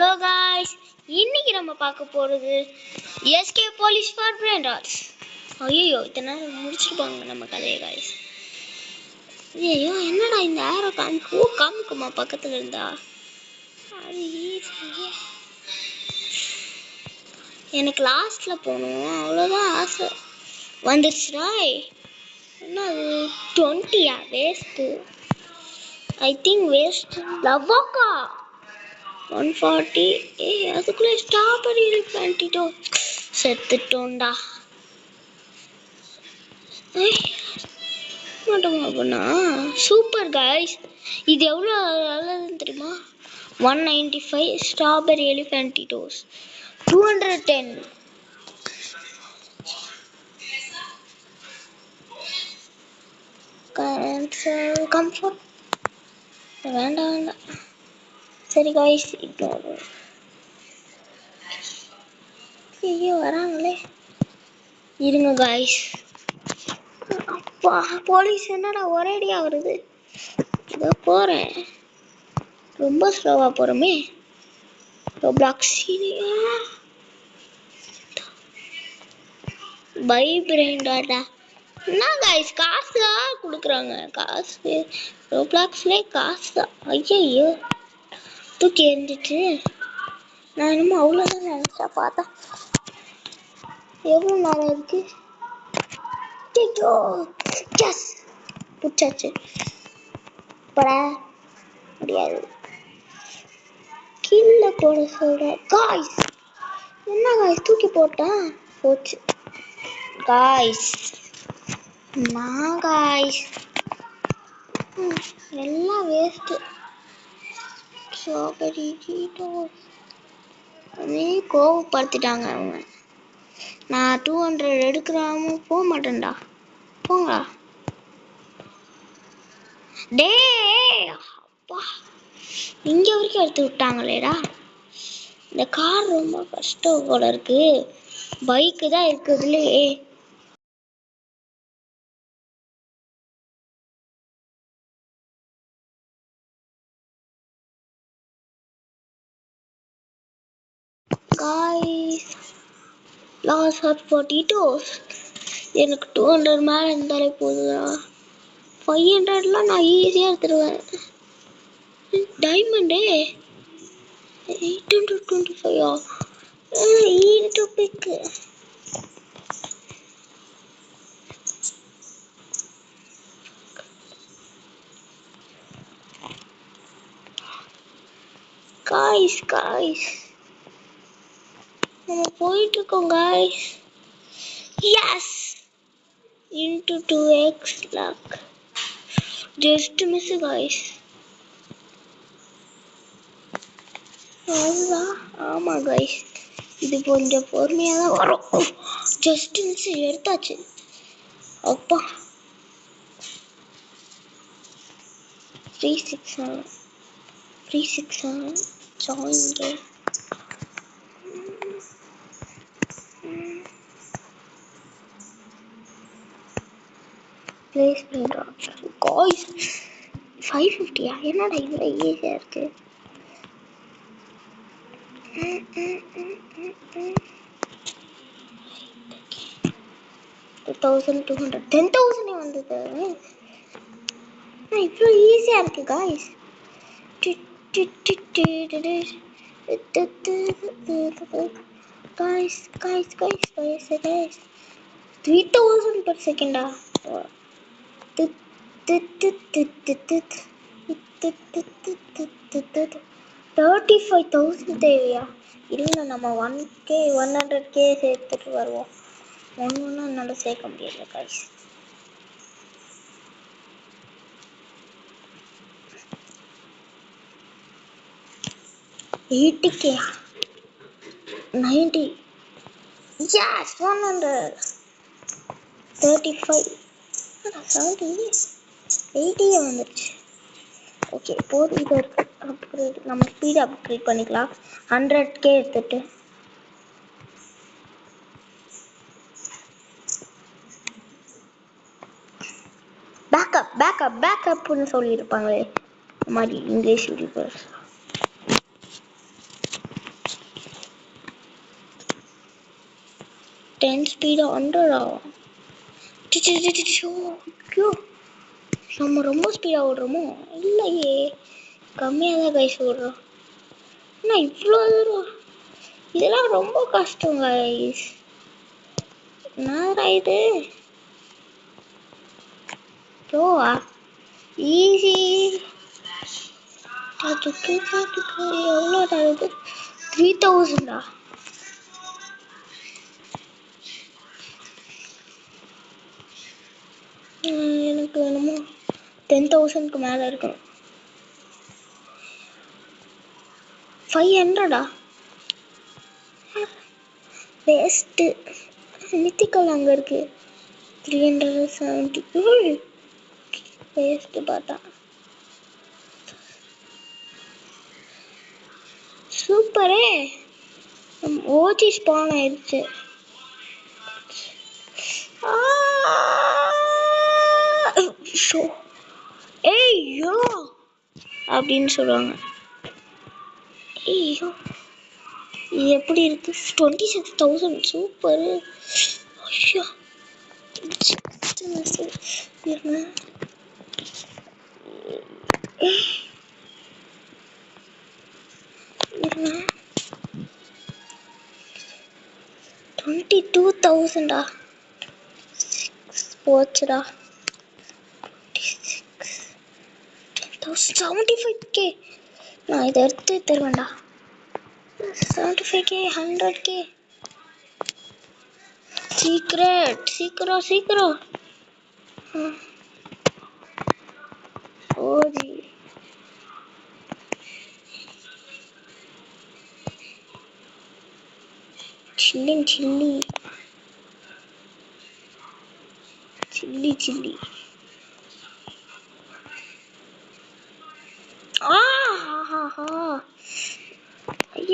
Hello guys, இன்னைக்கு நம்ம பார்க்க போகிறது SK police for brain rats. ஐயோ, இத்தனை நேரம் முடிச்சிருப்பாங்க நம்ம கதையை காய்ஸ். ஐயோ, என்னடா இந்த ஆரோ காமிக்குமா பக்கத்தில் இருந்தா? அது எனக்கு லாஸ்ட்டில் போகணும், அவ்வளோதான் ஆசை வந்துருச்சுடா. என்ன அது 20-யா? Waste, I think waste. லவ்வாக்கா 140. அதுக்குள்ளே ஸ்ட்ராபெரி பண்ணிட்டோ, செத்துட்டோண்டா. மாட்டோமா பண்ணா? சூப்பர் கைஸ், இது எவ்வளோ நல்லதுன்னு தெரியுமா? 195 ஸ்ட்ராபெரி எலிஃபென்டிட்டோஸ், 210. கம்ஃபர்ட் வேண்டாம் வேண்டாம். சரி காய்ஸ், ஐயோ வராங்களே, இருங்க காய்ஸ். அப்பா, போலீஸ் என்னடா ஒரேடியா வருது? இதோ போறேன், ரொம்ப ஸ்லோவா போறோமே. பை பிரெயின் டாட்டா. என்ன காய்ஸ், காசு தான் கொடுக்குறாங்க, காசு ரோப்ளாக்ஸ்லே காசு தான். ஐயோ, தூக்கி எறிஞ்சிட்டு நான் என்னமோ அவ்வளோதான் நினச்சா, பார்த்தா எவ்வளோ நேரம் இருக்கு. பிடிச்சாச்சு, பட முடியாது, கீழே போட சொல்ற காய்ஸ். என்ன காய்ஸ், தூக்கி போட்டேன், போச்சு காய்ஸ். நான் காய்ஸ் எல்லாம் வேஸ்ட்டு. ஸ்ட்ராபெரி டீட்டோஸ் அதே கோவப்படுத்திட்டாங்க அவங்க. நான் 200 எடுக்கிறாம போக மாட்டேன்டா, போங்களா. டே அப்பா, இங்கே வரைக்கும் எடுத்து விட்டாங்களேடா. இந்த கார் ரொம்ப கஷ்டம் போல இருக்கு, பைக்கு தான் இருக்குதுலே. Guys, last hot potatoes. எனக்கு 200 மேலே இருந்தாலே போதுதா. 500லாம் நான் ஈஸியாக எடுத்துருவேன். டைமண்டே 825 ஈடு பிக்கு. காய்ஸ் நம்ம போயிட்டு இருக்கோம் guys. Yes, into 2x luck, just miss guys. அதுதான், ஆமாம் கைஸ், இது கொஞ்சம் பொறுமையாக தான் வரும். ஜஸ்ட் மிஸ் எடுத்தாச்சு. அப்பா 367 ஜாயின் கேம். பிளேஸ் காய்ஸ் 550-யா? என்னடா இவ்வளோ ஈஸியாக இருக்கு. 2200 10,000 வந்தது. இவ்வளோ ஈஸியாக இருக்கு காய்ஸ். Guys 3000 per second-ஆ? 35,000 தேவையா? இருங்க, நம்ம 100K சேர்த்துட்டு வருவோம். ஒன்றும் என்னால் சேர்க்க முடியல காய்ஸ். $80K 90. Yes, 100 35 70 80 வந்துடுச்சு. ஓகே, போதும். இது அப்கிரேட், நம்ம ஸ்பீடு அப்கிரேட் பண்ணிக்கலாம். 100K எடுத்துட்டு பேக்கப்னு சொல்லியிருப்பாங்களே, இந்த மாதிரி இங்கிலீஷ் யூடியூபர்ஸ். 10 ஸ்பீடு 100 ஆகும். நம்ம ரொம்ப ஸ்பீடாக ஓடுறோமோ? இல்லையே, கம்மியாக தான் கைஸ் ஓடுறோம். என்ன இவ்வளோ தூரம்? இதெல்லாம் ரொம்ப கஷ்டம் கைஸ். என்னடா இது? ப்ரோவா? ஈஸி. எவ்வளோடா இது? 3000. எனக்கு வேணுமோ 10,000க்கு மேலே இருக்கணும். 500. வேஸ்ட்டு. மித்திக்கல் அங்கே இருக்கு. 370. வேஸ்ட்டு பார்த்தா. சூப்பரே, ஓஜி ஸ்பான் ஆயிடுச்சு. ஏய்யோ அப்படின்னு சொல்லுவாங்க. ஐயோ, இது எப்படி இருக்கு? 26,000. சூப்பரு. ஐயோ, இருங்க. 22,000. போச்சுடா. 75k. நான் இதை எடுத்து தருவேன்டா. 75k, 100k. சீக்கிரம். OG chilli.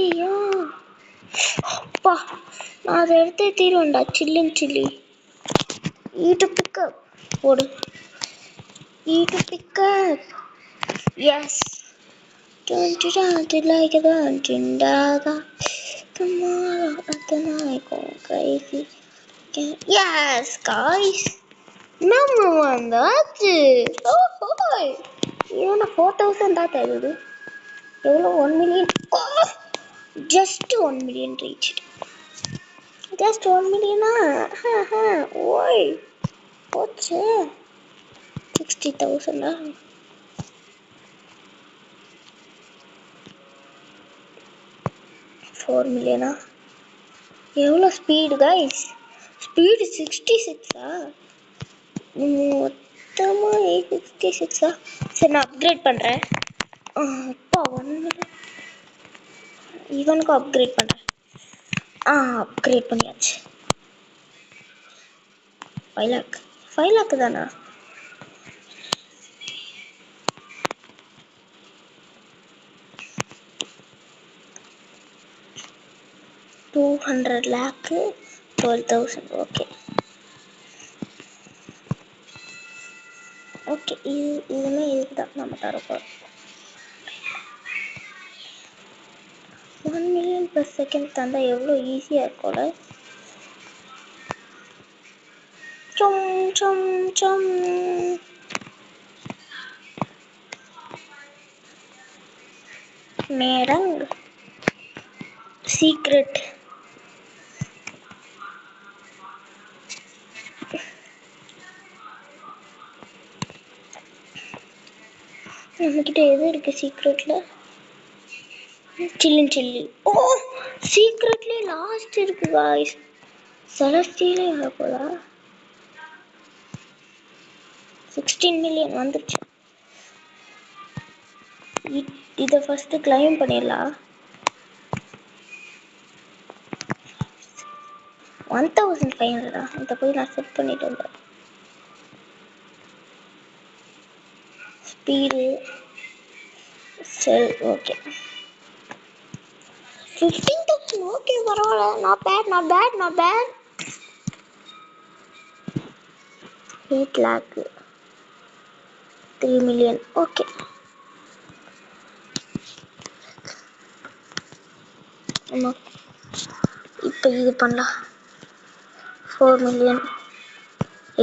ஐயோ அப்பா, நான் அதை எடுத்து தீருவேன்டா. சில்லி. ஈட்டு பிக்கப் போடு. Eat pickup. Yes. like that. Tomorrow at the night go crazy. Yes, guys. நம்ம வந்தாச்சு. இவனை 4,000 தான் தருது. எவ்வளோ? 1 million. Just 1 million reached. Just 1 million. Oi, what's 60,000. 4 million. எவ்வளோ ஸ்பீடு கைஸ்? ஸ்பீடு 66. மொத்தமாக 866. சரி, நான் அப்கிரேட் பண்ணுறேன். அப்பா 1 million. இவனுக்கும் அப்கிரேட் பண்ணுறேன். அப்கிரேட் பண்ணியாச்சு. 5 lakh தானா? $200 lakh, 12,000. ஓகே. இதுக்கு தான் நம்ம தரப்போம். 1 million per second தந்தா எவ்வளோ ஈஸியாக இருக்கும்ல. சம் நேரங் சீக்ரெட். நம்மக்கிட்ட எது இருக்கு சீக்ரெட்ல? சில்லி. ஓ, சீக்ரெட்லேயே லாஸ்ட் இருக்கு காய்ஸ். செலஸ்டியிலே வரப்போதா? 16 million வந்துருச்சு. இதை ஃபர்ஸ்ட் கிளைம் பண்ணிடலாம். 1,500. இதை போய் நான் செட் பண்ணிட்டு வந்தேன். Speed sell. ஓகே, 15,000. ஓகே, பரவாயில்ல. Not bad. 8 lakh, 3 million. Okay, இப்போ இது பண்ணலாம். 4 மில்லியன்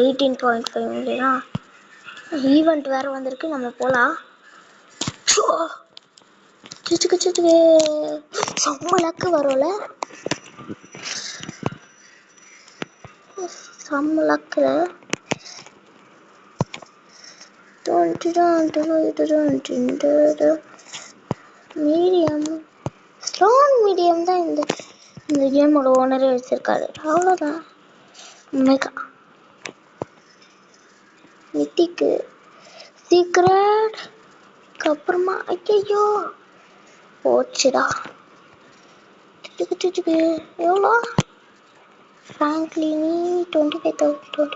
18.5 மில்லியனா. ஈவெண்ட் வேறு வந்திருக்கு, நம்ம போகலாம். செம்ம லக்கு வரும்ல, செம்ம லக்கு. மீடியம் ஸ்ட்ராங் மீடியம் தான் இந்த கேமோட ஓனரே வச்சிருக்காரு. அவ்வளோதான். மெகா மித்திக்கு சீக்ரெட் அப்புறமா ஐயோ போச்சுடா. எவ்வளோ ஃப்ராங்க்லினி 25,000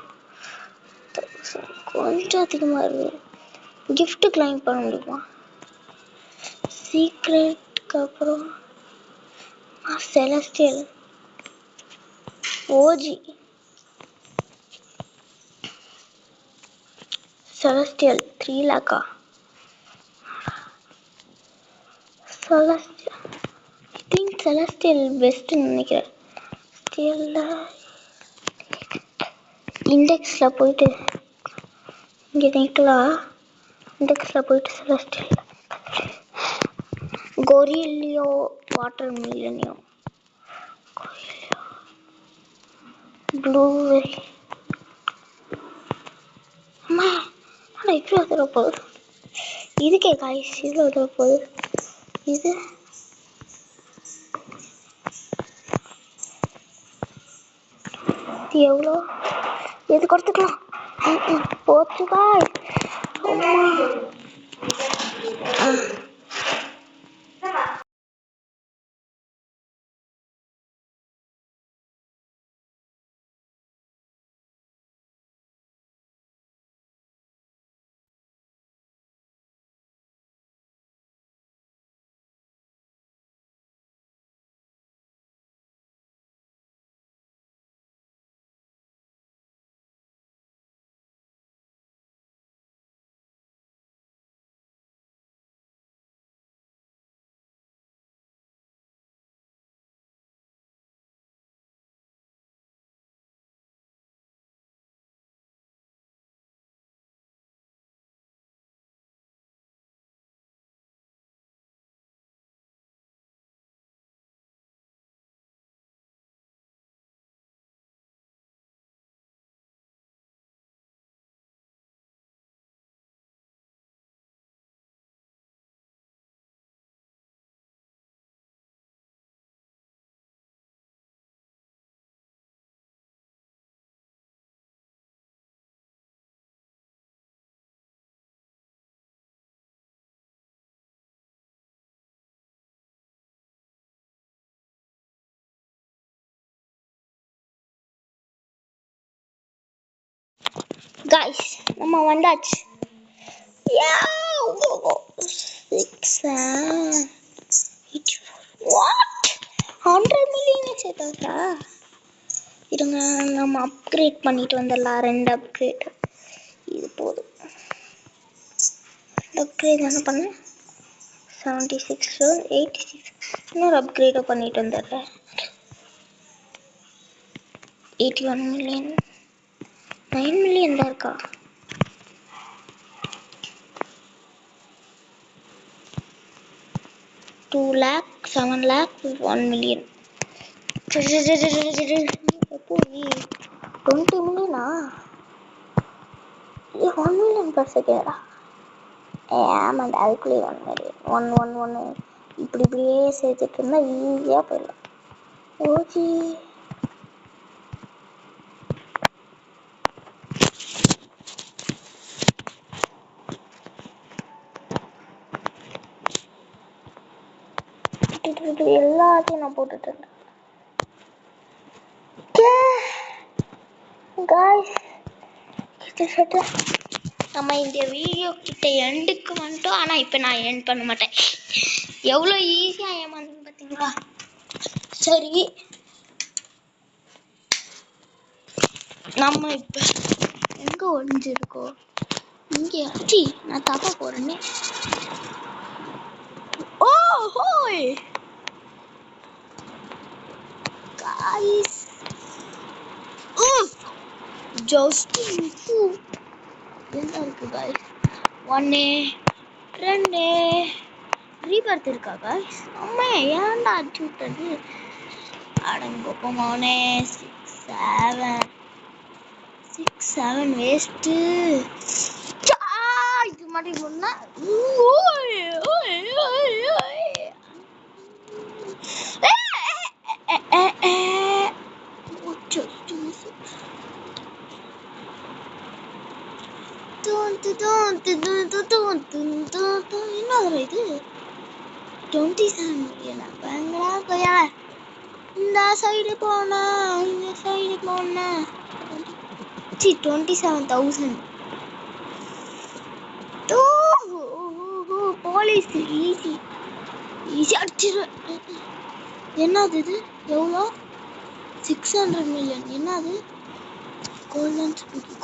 கொஞ்சம் அதிகமாக இருக்கு. கிஃப்ட் கிளைம் பண்ண முடியுமா? சீக்ரெட்க்கு அப்புறம் செலஸ்டியல் ஓஜி செலஸ்டியல் 3 லேக்கா. செலஸ்டியல் பெஸ்ட்னு நினைக்கிறேன். இண்டெக்ஸில் போயிட்டு இங்கே நிற்கலாம். இண்டெக்ஸில் போயிட்டு செலஸ்டியல் கொரிலியோ வாட்டர் மில்லியனியோ ப்ளூபெரி. அம்மா ஆனால் இவ்வளோ தூரம் போகுது. இதுக்கே காய்ஸ் இவ்வளோ தூரம் போகுது. இது எவ்வளோ எது கொடுத்துக்கலாம். போச்சு காய். காய்ஸ் நம்ம வந்தாச்சு. வாட் 100 மில்லியன் சேர்த்தாச்சா? இருங்க நம்ம அப்கிரேட் பண்ணிட்டு வந்துடலாம். 2 அப்கிரேட் இது போதும். அப்கிரேட் என்ன பண்ண 76 86 இன்னொரு அப்கிரேடை பண்ணிட்டு வந்துடுறேன். 81 மில்லியன் 9 மில்லியன் தான் இருக்கா? $2 lakh 7 lakh 1 million. எப்போ 20 மில்லியனா? 1 million per second. ஆமாண்டா, அதுக்குள்ளேயே 1 மில்லியன் 1 இப்படியே சேர்த்துட்டு இருந்தா ஈஸியாக போயிடலாம். ஓஜி எல்லாத்தையும் நான் போட்டுட்டு இருந்தேன். நம்ம இந்த வீடியோ கிட்ட எண்டுக்கு வந்துட்டோம். ஆனால் இப்போ நான் எண்ட் பண்ண மாட்டேன். எவ்வளோ ஈஸியாக ஏமாந்து பார்த்தீங்களா? சரி, நம்ம இப்போ எங்கே ஒழிஞ்சிருக்கோம்? இங்கே அச்சி நான் தப்பா போகிறேன்னே. ஓ ஹோய் காய்ஸ், ஜஸ்ட் என்ன இருக்கு guys? 1 2 ரீபர்த் இருக்கா guys? அம்மா ஏன்டா அடிச்சு விட்டது? அடங்கொப்பமானே 6 7 வேஸ்ட்டு. இது மாதிரி சொன்னா என்ன இது 27 மில்லியனா? பயங்கரா கொய்யா. இந்த சைடு போனா 27,000. போலீஸ் ஈஸி அடிச்சிரு. என்னது இது? எவ்வளோ? 600 மில்லியன். என்னது? Golden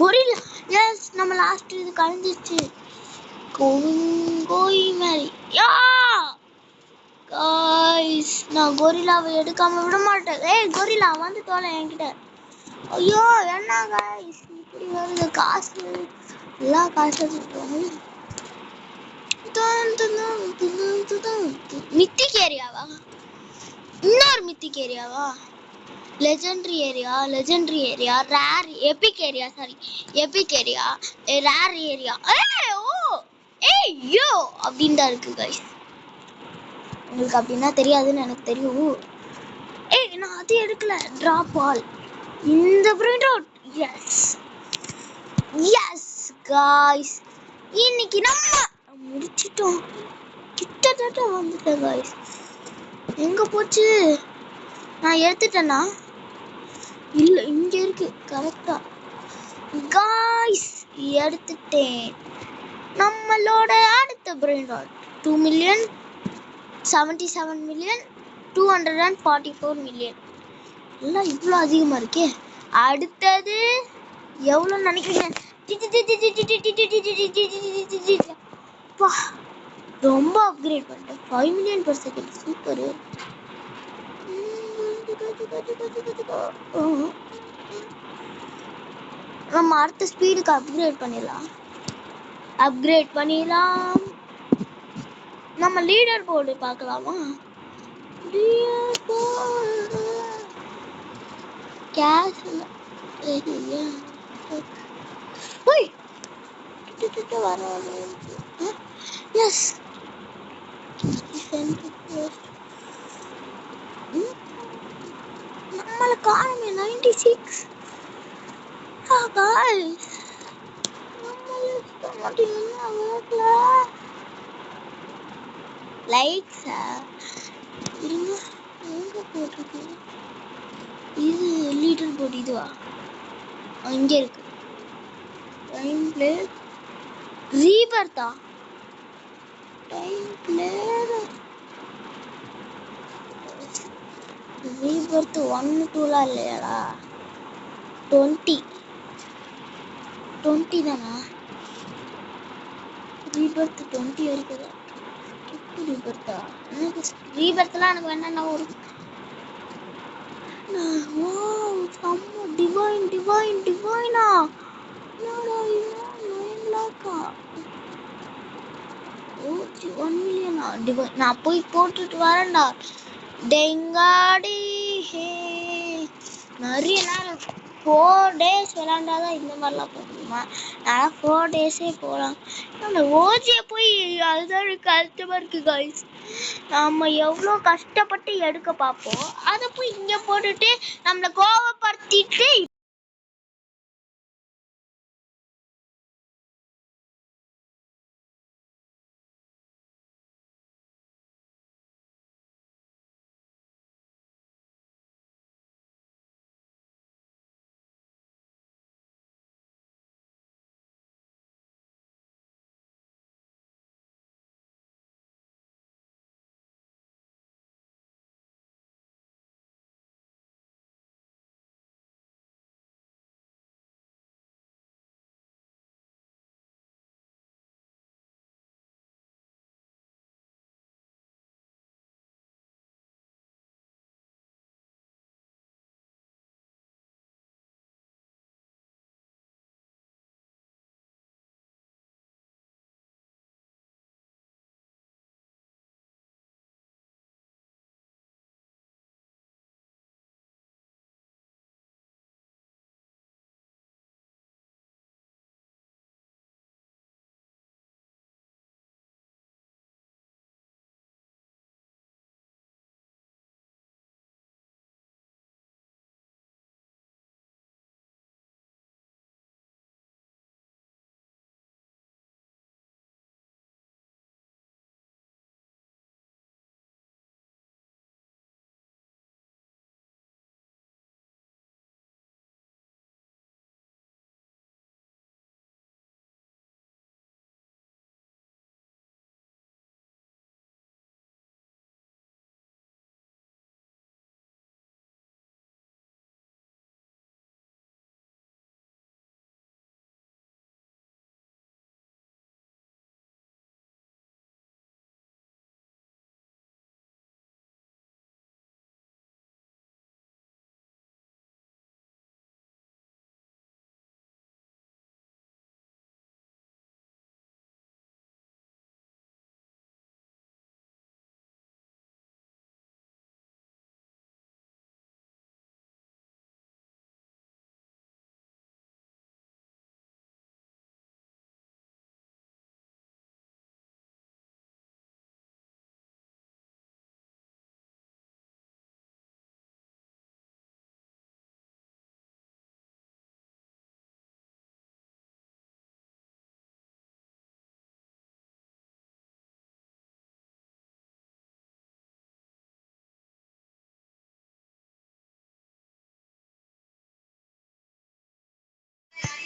gorilla. எஸ், நம்ம லாஸ்ட் இது கழிஞ்சிச்சு. கோய் மாதிரி யா காய்ஸ், நான் கொரில்லாவை எடுக்காம விட மாட்டேன். ஏய் கொரில்லா வந்து தோலை என்கிட்ட. ஐயோ என்ன காய்ஸ் இப்படி வருது? காசு எல்லாம் காசு வச்சுருக்கோம். மித்திக் ஏரியாவா? இன்னொரு மித்திக் ஏரியாவா? Legendary area, rare epic area, rare area. Yo அப்படின்னு தான் இருக்கு guys. உங்களுக்கு அப்படின்னா தெரியாதுன்னு எனக்கு தெரியும். நான் அது எடுக்கல. டிராப் ஆல் இந்த பிரிண்ட் அவுட். எஸ் guys, இன்னைக்கு நம்ம முடிச்சிட்டோம். கிட்டத்தட்ட வந்துட்டேன் guys. எங்க போச்சு? நான் எடுத்துட்டேன்னா? இல்ல, இங்க இருக்கு கரெக்டா காய்ஸ். எடுத்துட்டேன். நம்மளோட அடுத்த brain rot 2 million 77 million 244 million. எல்லாம் இவ்வளோ அதிகமா இருக்கே. அடுத்தது எவ்வளோ நினைக்கிறீங்க? ரொம்ப அப்கிரேட் பண்ணிட்டேன். 5 மில்லியன் per second. சூப்பரு. நம்ம அடுத்த ஸ்பீடுக்கு அப்கிரேட் பண்ணிடலாம். நம்ம லீடர் போர்டு பார்க்கலாமா? கேஷ் வர எஸ் நம்மளுக்கு ஆரம்பி 96 லைக்ஸா இருங்க. எங்க போட்டிருக்கு இது? லீடர் போர்டு இதுவா? இங்க இருக்கு. டைம் பிளே ரீபர்த்தா? டைம் பிளே ரீபர்த் 1 2லாம் இல்லையாடா? 20 தானா? ரீபர்த் 20 வரைக்கும். ரீபர்த்தா? எனக்கு ரீபர்த்லாம் எனக்கு வேணா. ஒரு டிவைனா? 1 மில்லியனா? டிவைன். நான் போய் போட்டுட்டு வரேன்டா. டெங்காடி ஹே. நிறைய நேரம் 4 days விளாண்டாதான் இந்த மாதிரிலாம் போக முடியுமா? நான் 4 days போகலாம். அந்த ஓஜியை போய் அதுதான் கஷ்டமா இருக்கு guys. நம்ம எவ்வளோ கஷ்டப்பட்டு எடுக்க பார்ப்போம், அதை போய் இங்கே போட்டுட்டு நம்மளை கோவப்படுத்திட்டு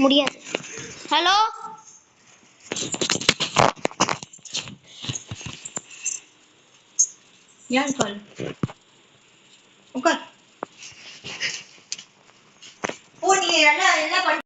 முடியாது. ஹலோ, யார் கால்? உட்கார். ஓ, நீ எல்லாம் என்ன பண்ண?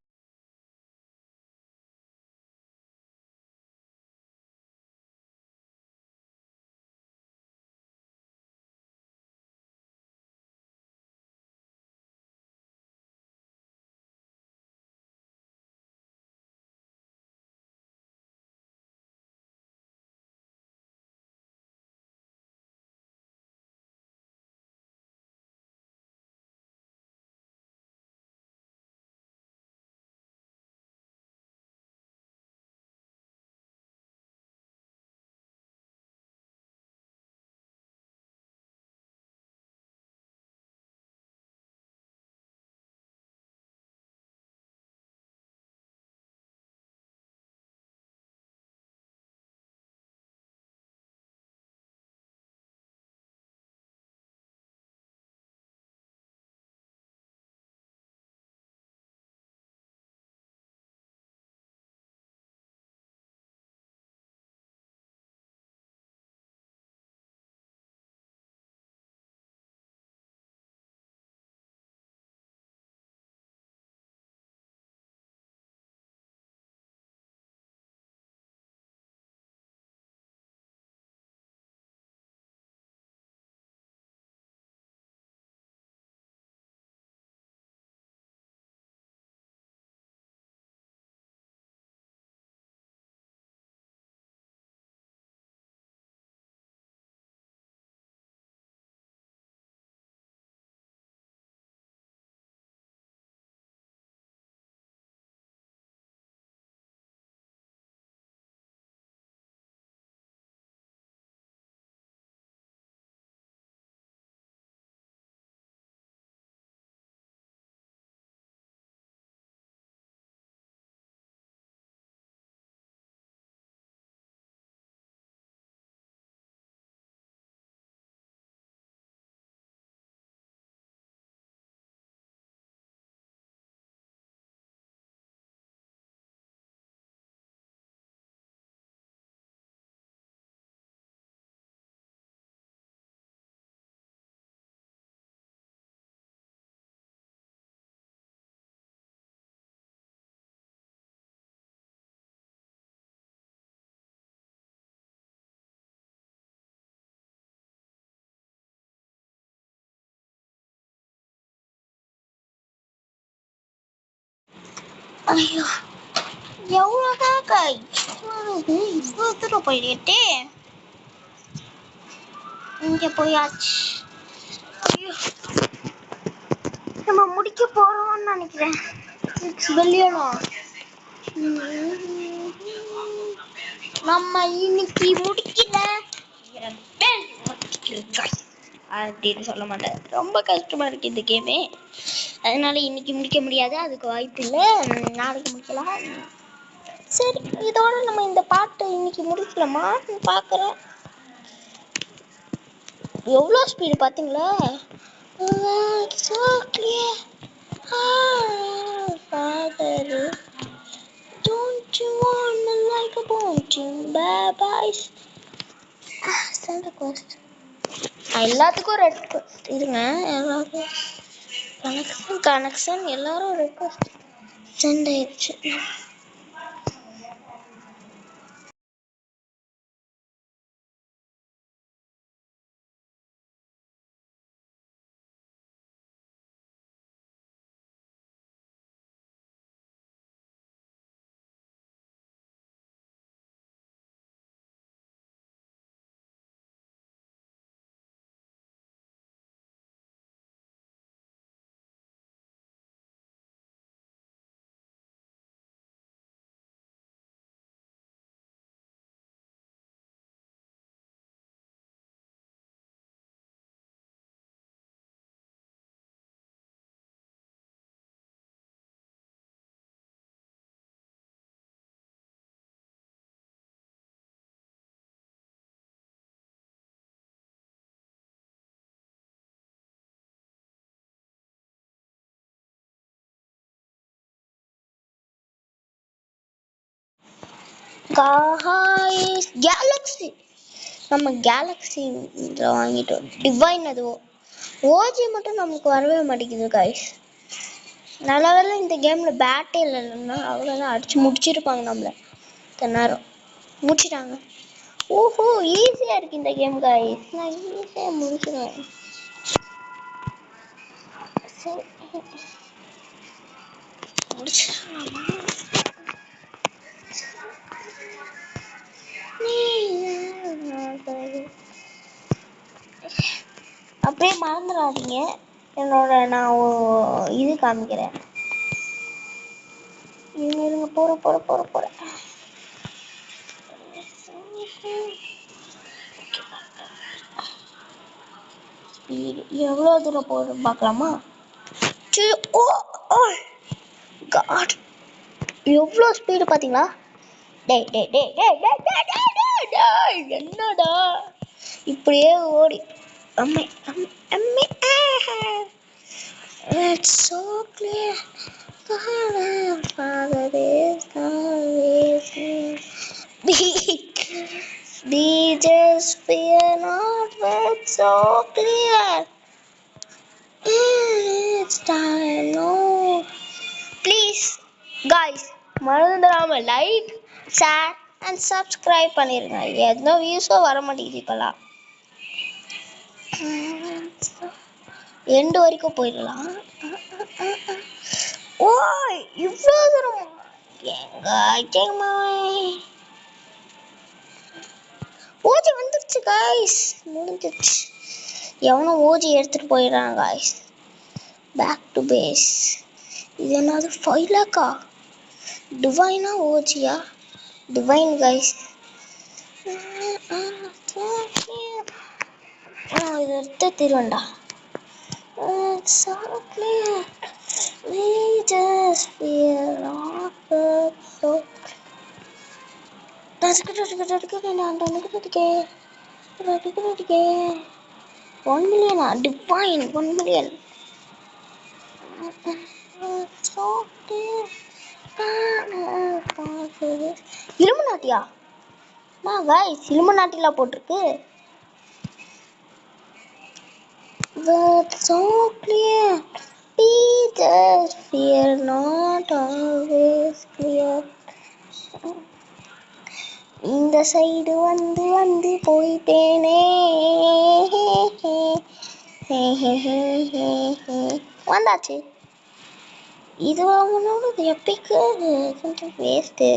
ஐயோ, எவ்வளோதான் இவ்வளோ தூரம் போயிட்டே. இங்கே போயாச்சு. ஐயோ, நம்ம முடிக்க போறோம்னு நினைக்கிறேன். வெளியணும். நம்ம இன்னைக்கு முடிக்கல அப்படின்னு சொல்ல மாட்டேன். ரொம்ப கஷ்டமா இருக்கு இந்த கேமே. அதனால இன்னைக்கு முடிக்க முடியாது, அதுக்கு வாய்ப்பு இல்லை. நாளைக்கு முடிக்கலாம். சரி, இதோட நம்ம இந்த பாட்டை இன்னைக்கு முடிக்கலாமா பார்க்குறேன். எவ்வளோ ஸ்பீடு பார்த்தீங்களா? Don't you wanna like a bunching bad boys? Santa Claus. எல்லாத்துக்கும் ரெக்வஸ்ட் இருங்க. எல்லாரும் கனெக்ஷன் எல்லாரும் ரெக்வஸ்ட் சென்ட் ஆயிடுச்சு. guys கேலக்ஸி நம்ம கேலக்ஸி வாங்கிட்டோம். டிவைன் அதுவும் ஓஜி மட்டும் நமக்கு வரவே மாட்டேங்குது கைஸ். நல்ல வேளை இந்த கேமில் பேட்டே இல்லைன்னா அவ்வளோதான், அடிச்சு முடிச்சிருப்பாங்க நம்மளை. நேரம் முடிச்சிட்டாங்க. ஓஹோ ஈஸியாக இருக்குது இந்த கேம் கைஸ். நான் ஈஸியாக முடிச்சிடுவேன். சரி முடிச்சிடலாமா? அப்படியே மறந்துடாதீங்க, என்னோட நான் இது காமிக்கிறேன். இருங்க போகிறேன். ஸ்பீடு எவ்வளோ தூரம் போகிற பார்க்கலாமா? ஓ காட் எவ்வளோ ஸ்பீடு பார்த்தீங்களா? டேய் டேய் டேய் டேய் டேய் டேய் டேய் டேய் என்னடா இப்படியே ஓடி அம்மே அம்மே it's so clear Father is always be just fear not it's so clear it's time no please guys மறந்துடாம லைக் ஷேர் அண்ட் சப்ஸ்கிரைப் பண்ணிருங்க. எதுவும் வியூஸும் வர மாட்டேங்குது இப்போலாம். எண்டு வரைக்கும் போயிடலாம். ஓ இவ்வளோ தூரம் எங்க ஓஜி வந்துருச்சு காய்ஸ். முடிஞ்சிருச்சு. எவனும் ஓஜி எடுத்துட்டு போயிடுறான் காய்ஸ். Back to base. இது என்னது ஃபைலாக்கா? டிவைனா ஓஜியா? Divine guys. இது எடுத்து திருவண்டா. $1 million டிவைன் 1 million. இலுமினாட்டியா? கைஸ் இலுமினாட்டில போட்டிருக்கு. That's so clear. Be just fear not always clear. இந்த சைடு வந்து போயிட்டேனே வந்தாச்சு. இது வாங்கினோட எப்பிக்கு கொஞ்சம் வேஸ்ட்டு.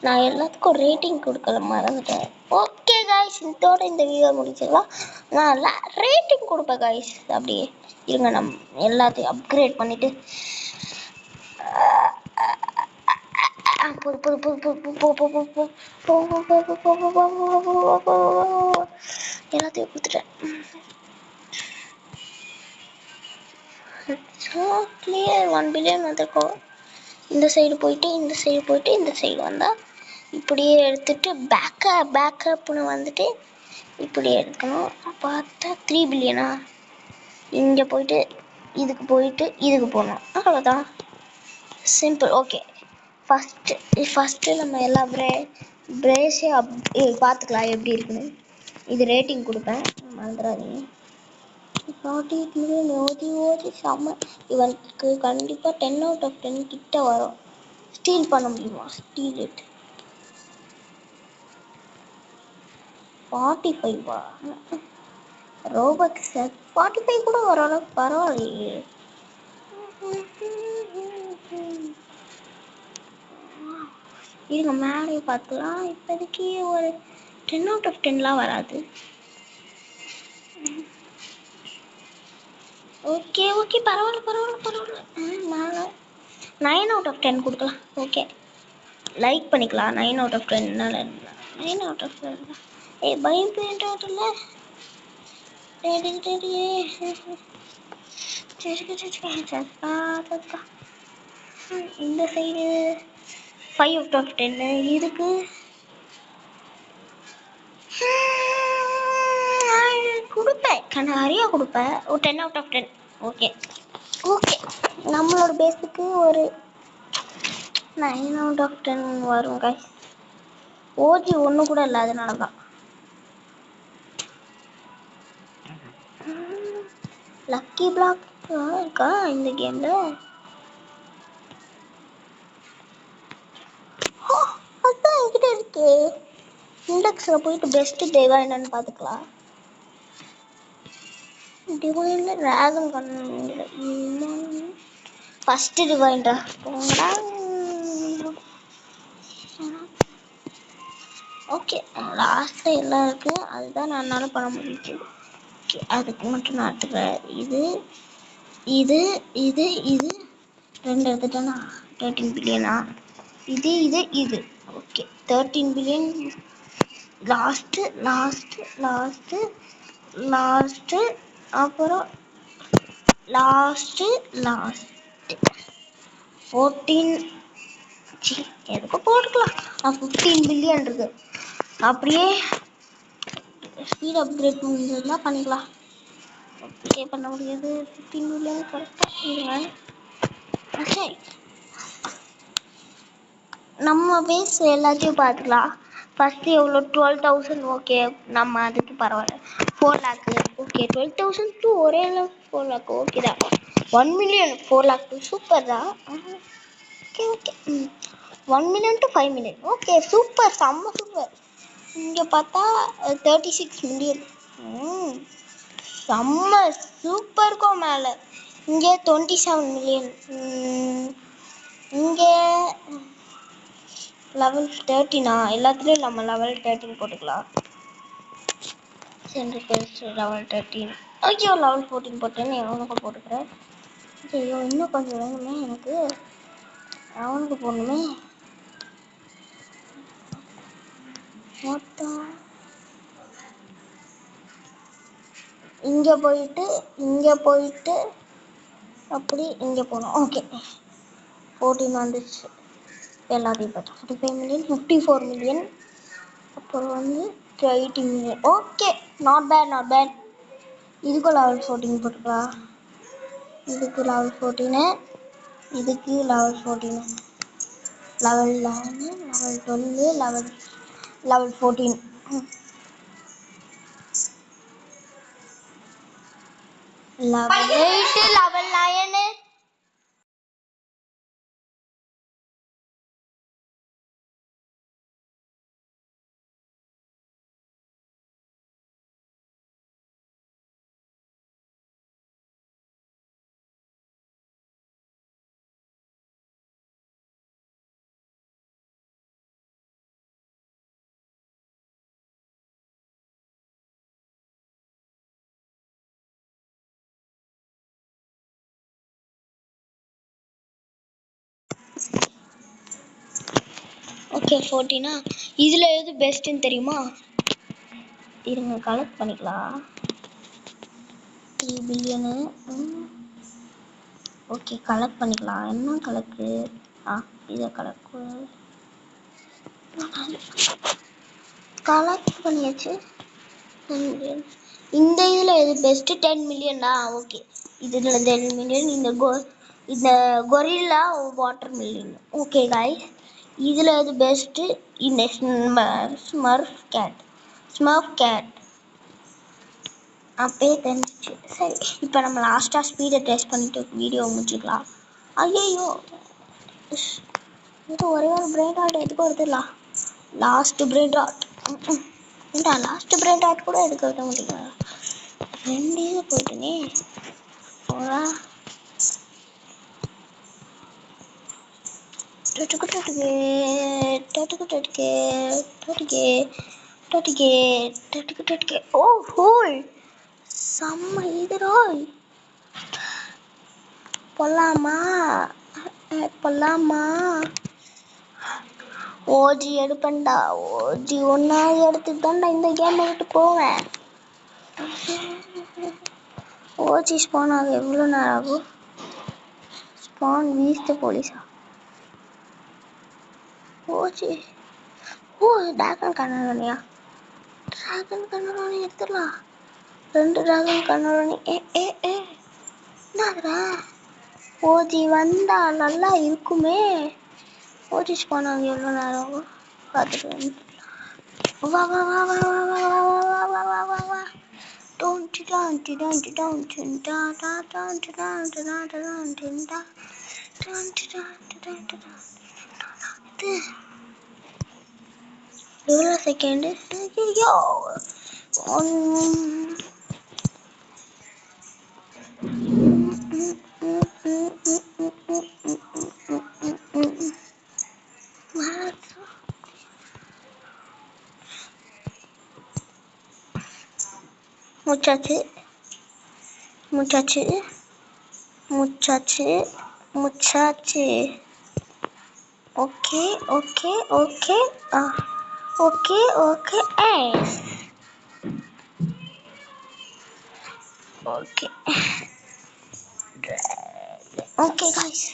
நான் எல்லாத்துக்கும் ரேட்டிங் கொடுக்கல மறந்துட்டேன். ஓகே காய்ஸ் இதோட இந்த வீடியோ முடிச்சிடலாம். நான் ரேட்டிங் கொடுப்பேன் காய்ஸ். அப்படியே இருங்க நம்ம எல்லாத்தையும் அப்கிரேட் பண்ணிவிட்டு எல்லாத்தையும் கொடுத்துட்டேன். கிளியர் 1 பில்லியன் வந்திருக்கோம். இந்த சைடு போயிட்டு இந்த சைடு வந்தால் இப்படியே எடுத்துட்டு பேக்கப்னு வந்துட்டு இப்படி எடுக்கணும். பார்த்தா 3 பில்லியனா? இங்கே போயிட்டு இதுக்கு போகணும். அவ்வளோதான், சிம்பிள். ஓகே ஃபஸ்ட்டு நம்ம எல்லா பிரேஸே பார்த்துக்கலாம் எப்படி இருக்குன்னு. இது ரேட்டிங் கொடுப்பேன் மறந்துடாதீங்க. 48 மில்லியன் ஓதி செம்ம. இவனுக்கு கண்டிப்பாக 10 out of 10 கிட்ட வரும். ஸ்டீல் பண்ண முடியுமா? ஸ்டீல் இட் 45 ரோபக்ஸ் 45 கூட ஓரளவுக்கு பரவாயில்லையே. இருங்க மேலே பார்த்துக்கலாம். இப்போதைக்கு ஒரு 10 out of 10லாம் வராது. ஓகே பரவாயில்ல. மேலே 9 out of 10 கொடுக்கலாம். ஓகே லைக் பண்ணிக்கலாம். 9 out of 10 9 out of 10 பயம் பேண்டாட்டில் இந்த சைடு 5 out of 10 இதுக்கு கொடுப்பேன். நிறையா கொடுப்பேன். ஒரு 10 out of 10. ஓகே நம்மளோட பேஸுக்கு ஒரு 9 out of 10 வரும் கைஸ். ஓஜி ஒன்று கூட இல்லை, அதனால தான். லக்கி பிளாக் இருக்கா இந்த கேம்ல? அதான் என்கிட்ட இருக்கே. இண்டெக்ஸில் போயிட்டு பெஸ்ட்டு தேவா என்னன்னு பார்த்துக்கலாம். டிவைன்ல டிராகன் கண்ணு ஃபஸ்ட்டு டிவைன்டா போங்கடா. ஓகே, லாஸ்ட்டில் எல்லாம் இருக்குது, அதுதான் என்னால் பண்ண முடியுது. ஓகே, அதுக்கு மட்டும் நான் எடுத்துக்கிறேன். இது இது இது இது 2 எடுத்துட்டேன்னா 13 பில்லியனா? இது இது இது okay 13 billion. Last last last last அப்புறம் லாஸ்ட்டு லாஸ்ட்டு 14 எதுக்கு போட்டுக்கலாம். 15 பில்லியன் இருக்கு. அப்படியே ஸ்பீட் அப்கிரேட் முடிஞ்சதுன்னா பண்ணிக்கலாம். ஓகே பண்ண முடியாது. 15 பில்லியன் கரெக்டாக இருங்க. சரி, நம்ம பேஸ் எல்லாத்தையும் பார்த்துக்கலாம். ஃபஸ்ட்டு எவ்வளோ 12,000 ஓகே, நம்ம அதுக்கு பரவாயில்ல. 4 லேக்கு ஓகே, 12,000 டூ ஒரே அளவுக்கு 4 லேக் ஓகே தான். 1 மில்லியன் 4 லேக் சூப்பர் தான். Okay okay 1 million to 5 million okay super, செம்ம சூப்பர். இங்கே பார்த்தா 36 மில்லியன் செம்ம சூப்பருக்கும் மேலே. இங்கே 27 மில்லியன். இங்கே லெவல் 13 எல்லாத்துலேயும் நம்ம லெவல் 13 போட்டுக்கலாம். Central best level 13. ஐயோ லெவல் 14 போட்டேன்னு எவனுக்கு போட்டுக்கிறேன். ஐயோ இன்னும் கொஞ்சம் வேணுமே எனக்கு, அவனுக்கு போடணுமே. மொத்தம் இங்கே போயிட்டு அப்படி இங்கே போகணும். ஓகே 14 வந்துச்சு. எல்லாத்தையும் பார்த்தா 45 மில்லியன் 54 மில்லியன் அப்புறம் 80 மில்லியன் ஓகே நாட் பேட். இதுக்கும் லெவல் 14 போட்டுக்கலாம். இதுக்கு லெவல் 14, இதுக்கு level 14, level 11, level 12, level 14. Level 8, level 9. Okay 14. இதில் எது பெஸ்ட்டுன்னு தெரியுமா? இருங்க கலெக்ட் பண்ணிக்கலாம். 3 பில்லியனு ஓகே கலெக்ட் பண்ணிக்கலாம். என்ன கலெக்டு? இதை கலெக்ட் பண்ணியாச்சு. 10 மில்லியன். இந்த இதில் எது பெஸ்ட்டு? 10 மில்லியனா? ஓகே இதில் 10 மில்லியன். இந்த gorilla water million. Okay guys, இதில் எது பெஸ்ட்டு? இந்த ஸ்மர்ஃப் கேட் அப்பயே தெரிஞ்சிச்சு. சரி, இப்போ நம்ம லாஸ்ட்டாக ஸ்பீடை டெஸ்ட் பண்ணிவிட்டு வீடியோ முடிச்சுக்கலாம். ஐயோ இது ஒரே ஒரு பிரெயின் ராட் எதுக்கு வருதுலாம். லாஸ்ட்டு பிரெயின் ராட் ஏண்டா லாஸ்ட்டு பிரெயின் ராட் கூட எடுக்க விட முடியுங்க. 2 இது போயிட்டுனே போடா. ஓ ஹோல் செம்ம இதுராய். போலாமா? ஓஜி எடுப்பேன்டா. ஓஜி ஒன்றா எடுத்துட்டு தான்டா இந்த கேமை விட்டு போவேன். ஓஜி ஸ்பான் ஆக எவ்வளோ நேரம் ஆகும்? ஸ்பான் வீஸ்ட் போலீஸா? ஓஜி டிராகன் கண்ணாடியா? டிராகன் கண்ணாடி எடுத்துடலாம். 2 டிராகன் கண்ணாடி. என்னதுடா? ஓஜி வந்தா நல்லா இருக்குமே. ஓஜி ஸ்பான் ஆக எவ்வளோ நேரம் ஆகும் பார்த்துட்டு வா வா வா வா வா வா வா வா வா வா வா வா. Don't don't don't don't da da don't don't don't don't da don't இது எவ்வளோ செகண்டு? ஐயோ முச்சாச்சு முச்சாச்சு முச்சாச்சு முச்சாச்சு. Okay okay okay okay okay okay okay guys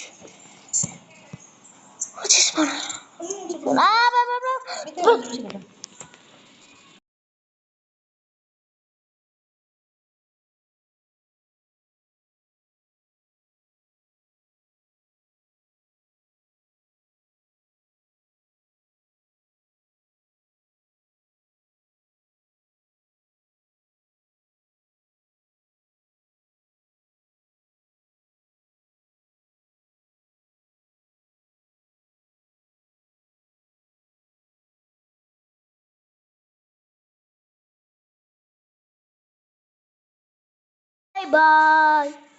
bye bye.